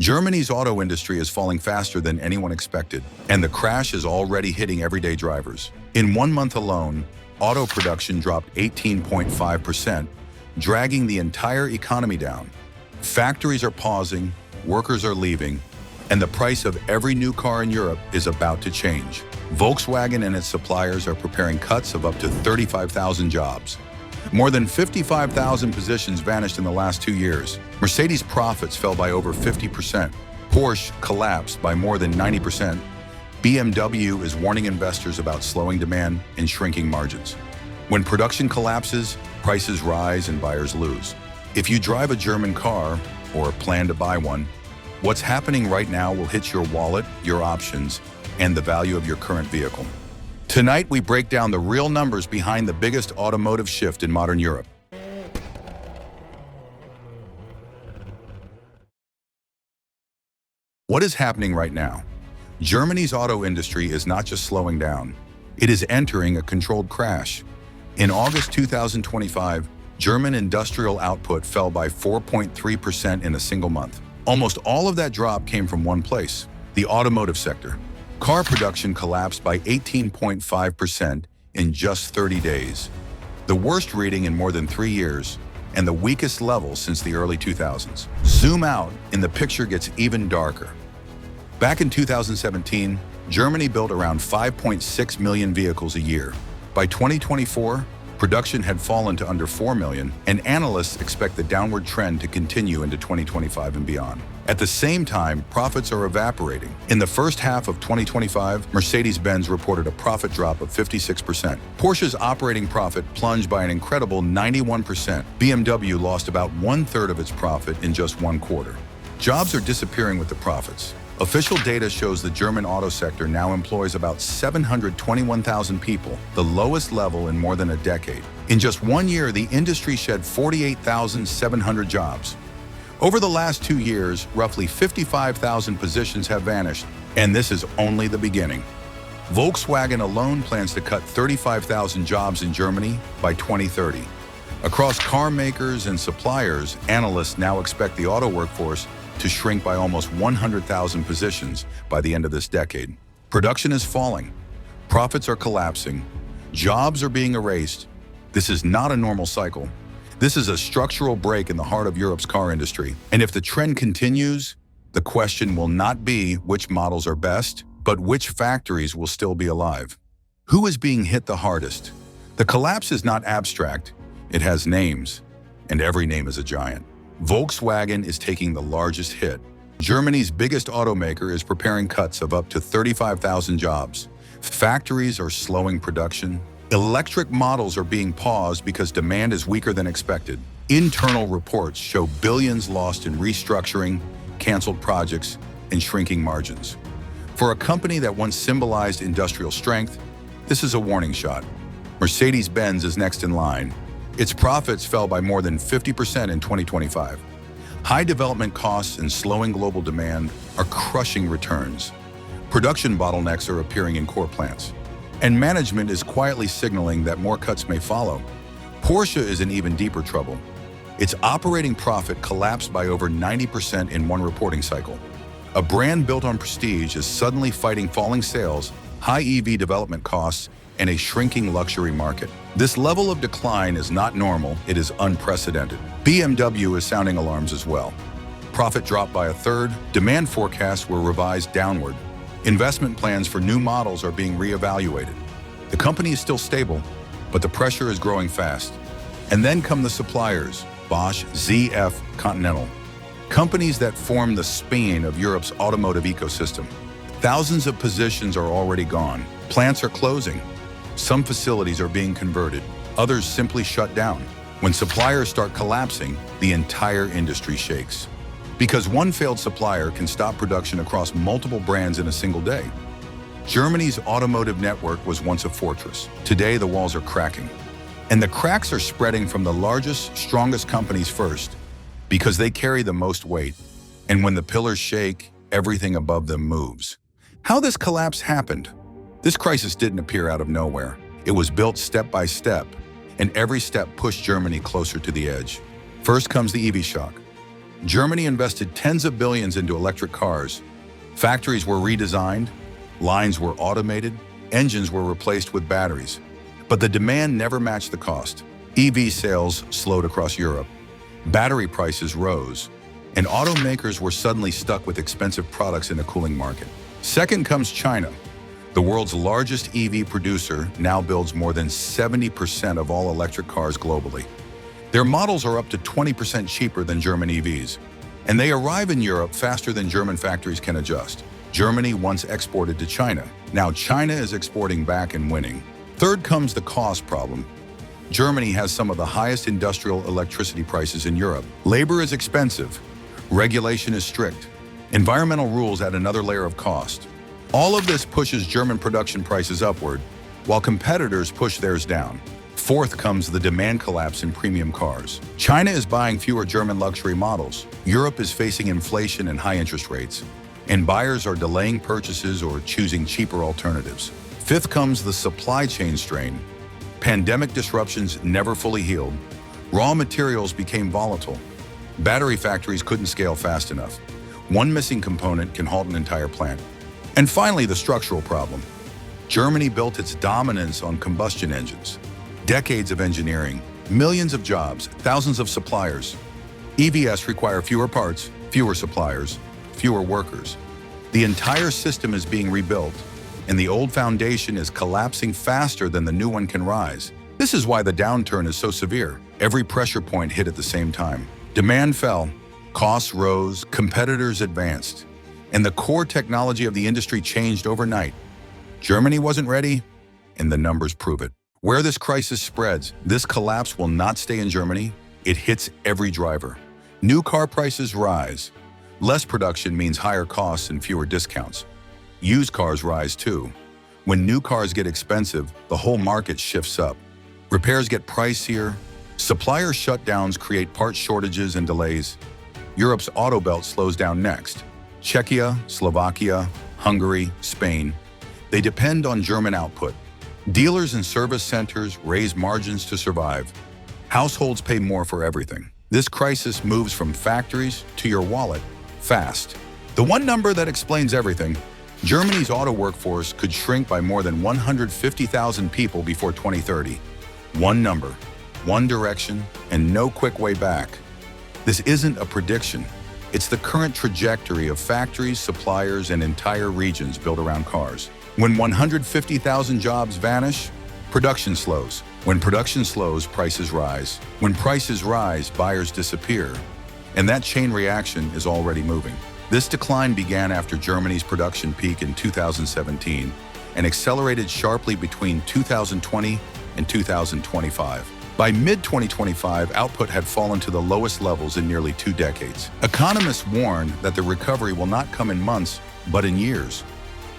Germany's auto industry is falling faster than anyone expected, and the crash is already hitting everyday drivers. In 1 month alone, auto production dropped 18.5%, dragging the entire economy down. Factories are pausing, workers are leaving, and the price of every new car in Europe is about to change. Volkswagen and its suppliers are preparing cuts of up to 35,000 jobs. More than 55,000 positions vanished in the last 2 years. Mercedes profits fell by over 50%. Porsche collapsed by more than 90%. BMW is warning investors about slowing demand and shrinking margins. When production collapses, prices rise and buyers lose. If you drive a German car or plan to buy one, what's happening right now will hit your wallet, your options, and the value of your current vehicle. Tonight, we break down the real numbers behind the biggest automotive shift in modern Europe. What is happening right now? Germany's auto industry is not just slowing down, it is entering a controlled crash. In August 2025, German industrial output fell by 4.3% in a single month. Almost all of that drop came from one place, the automotive sector. Car production collapsed by 18.5% in just 30 days, the worst reading in more than 3 years, and the weakest level since the early 2000s. Zoom out, and the picture gets even darker. Back in 2017, Germany built around 5.6 million vehicles a year. By 2024, production had fallen to under 4 million, and analysts expect the downward trend to continue into 2025 and beyond. At the same time, profits are evaporating. In the first half of 2025, Mercedes-Benz reported a profit drop of 56%. Porsche's operating profit plunged by an incredible 91%. BMW lost about 1/3 of its profit in just 1 quarter. Jobs are disappearing with the profits. Official data shows the German auto sector now employs about 721,000 people, the lowest level in more than a decade. In just 1 year, the industry shed 48,700 jobs. Over the last 2 years, roughly 55,000 positions have vanished, and this is only the beginning. Volkswagen alone plans to cut 35,000 jobs in Germany by 2030. Across car makers and suppliers, analysts now expect the auto workforce to shrink by almost 100,000 positions by the end of this decade. Production is falling, profits are collapsing, jobs are being erased. This is not a normal cycle. This is a structural break in the heart of Europe's car industry. And if the trend continues, the question will not be which models are best, but which factories will still be alive. Who is being hit the hardest? The collapse is not abstract, it has names, and every name is a giant. Volkswagen is taking the largest hit. Germany's biggest automaker is preparing cuts of up to 35,000 jobs. Factories are slowing production. Electric models are being paused because demand is weaker than expected. Internal reports show billions lost in restructuring, canceled projects, and shrinking margins. For a company that once symbolized industrial strength, this is a warning shot. Mercedes-Benz is next in line. Its profits fell by more than 50% in 2025. High development costs and slowing global demand are crushing returns. Production bottlenecks are appearing in core plants, and management is quietly signaling that more cuts may follow. Porsche is in even deeper trouble. Its operating profit collapsed by over 90% in one reporting cycle. A brand built on prestige is suddenly fighting falling sales, high EV development costs, and a shrinking luxury market. This level of decline is not normal, it is unprecedented. BMW is sounding alarms as well. Profit dropped by 1/3, demand forecasts were revised downward. Investment plans for new models are being reevaluated. The company is still stable, but the pressure is growing fast. And then come the suppliers, Bosch, ZF, Continental. Companies that form the spine of Europe's automotive ecosystem. Thousands of positions are already gone. Plants are closing. Some facilities are being converted. Others simply shut down. When suppliers start collapsing, the entire industry shakes. Because one failed supplier can stop production across multiple brands in a single day. Germany's automotive network was once a fortress. Today, the walls are cracking. And the cracks are spreading from the largest, strongest companies first, because they carry the most weight. And when the pillars shake, everything above them moves. How this collapse happened? This crisis didn't appear out of nowhere. It was built step by step, and every step pushed Germany closer to the edge. First comes the EV shock. Germany invested tens of billions into electric cars. Factories were redesigned, lines were automated, engines were replaced with batteries. But the demand never matched the cost. EV sales slowed across Europe. Battery prices rose, and automakers were suddenly stuck with expensive products in a cooling market. Second comes China. The world's largest EV producer now builds more than 70% of all electric cars globally. Their models are up to 20% cheaper than German EVs, and they arrive in Europe faster than German factories can adjust. Germany once exported to China. Now China is exporting back and winning. Third comes the cost problem. Germany has some of the highest industrial electricity prices in Europe. Labor is expensive. Regulation is strict. Environmental rules add another layer of cost. All of this pushes German production prices upward, while competitors push theirs down. Fourth comes the demand collapse in premium cars. China is buying fewer German luxury models. Europe is facing inflation and high interest rates, and buyers are delaying purchases or choosing cheaper alternatives. Fifth comes the supply chain strain. Pandemic disruptions never fully healed. Raw materials became volatile. Battery factories couldn't scale fast enough. One missing component can halt an entire plant. And finally, the structural problem. Germany built its dominance on combustion engines. Decades of engineering, millions of jobs, thousands of suppliers. EVs require fewer parts, fewer suppliers, fewer workers. The entire system is being rebuilt, and the old foundation is collapsing faster than the new one can rise. This is why the downturn is so severe. Every pressure point hit at the same time. Demand fell, costs rose, competitors advanced, and the core technology of the industry changed overnight. Germany wasn't ready, and the numbers prove it. Where this crisis spreads, this collapse will not stay in Germany. It hits every driver. New car prices rise. Less production means higher costs and fewer discounts. Used cars rise too. When new cars get expensive, the whole market shifts up. Repairs get pricier. Supplier shutdowns create part shortages and delays. Europe's auto belt slows down next. Czechia, Slovakia, Hungary, Spain. They depend on German output. Dealers and service centers raise margins to survive. Households pay more for everything. This crisis moves from factories to your wallet fast. The one number that explains everything: Germany's auto workforce could shrink by more than 150,000 people before 2030. One number, one direction, and no quick way back. This isn't a prediction. It's the current trajectory of factories, suppliers, and entire regions built around cars. When 150,000 jobs vanish, production slows. When production slows, prices rise. When prices rise, buyers disappear. And that chain reaction is already moving. This decline began after Germany's production peak in 2017 and accelerated sharply between 2020 and 2025. By mid-2025, output had fallen to the lowest levels in nearly 2 decades. Economists warn that the recovery will not come in months, but in years.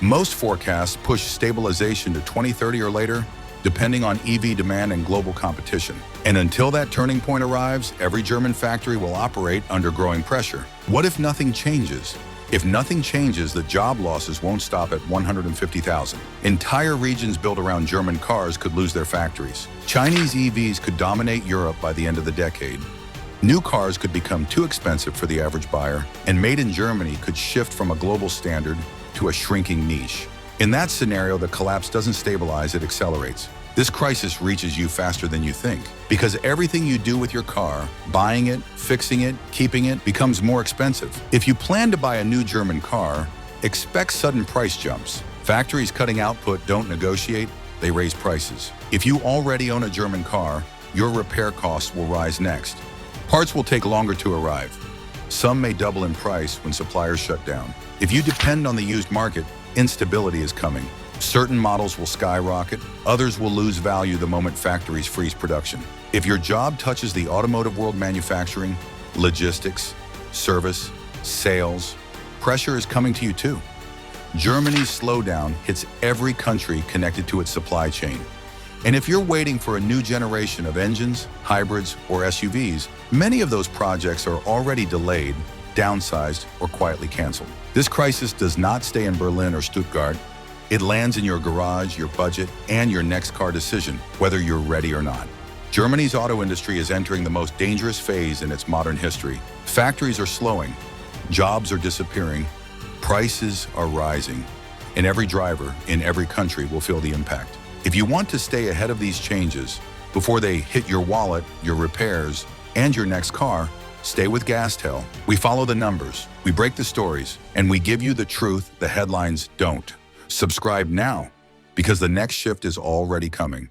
Most forecasts push stabilization to 2030 or later, depending on EV demand and global competition. And until that turning point arrives, every German factory will operate under growing pressure. What if nothing changes? If nothing changes, the job losses won't stop at 150,000. Entire regions built around German cars could lose their factories. Chinese EVs could dominate Europe by the end of the decade. New cars could become too expensive for the average buyer, and made in Germany could shift from a global standard to a shrinking niche. In that scenario, the collapse doesn't stabilize, it accelerates. This crisis reaches you faster than you think, because everything you do with your car, buying it, fixing it, keeping it, becomes more expensive. If you plan to buy a new German car, expect sudden price jumps. Factories cutting output don't negotiate, they raise prices. If you already own a German car, your repair costs will rise next. Parts will take longer to arrive. Some may double in price when suppliers shut down. If you depend on the used market, instability is coming. Certain models will skyrocket, others will lose value the moment factories freeze production. If your job touches the automotive world, manufacturing, logistics, service, sales, pressure is coming to you too. Germany's slowdown hits every country connected to its supply chain. And if you're waiting for a new generation of engines, hybrids, or SUVs, many of those projects are already delayed, downsized, or quietly canceled. This crisis does not stay in Berlin or Stuttgart. It lands in your garage, your budget, and your next car decision, whether you're ready or not. Germany's auto industry is entering the most dangerous phase in its modern history. Factories are slowing, jobs are disappearing, prices are rising, and every driver in every country will feel the impact. If you want to stay ahead of these changes before they hit your wallet, your repairs, and your next car, stay with GasTel. We follow the numbers, we break the stories, and we give you the truth the headlines don't. Subscribe now, because the next shift is already coming.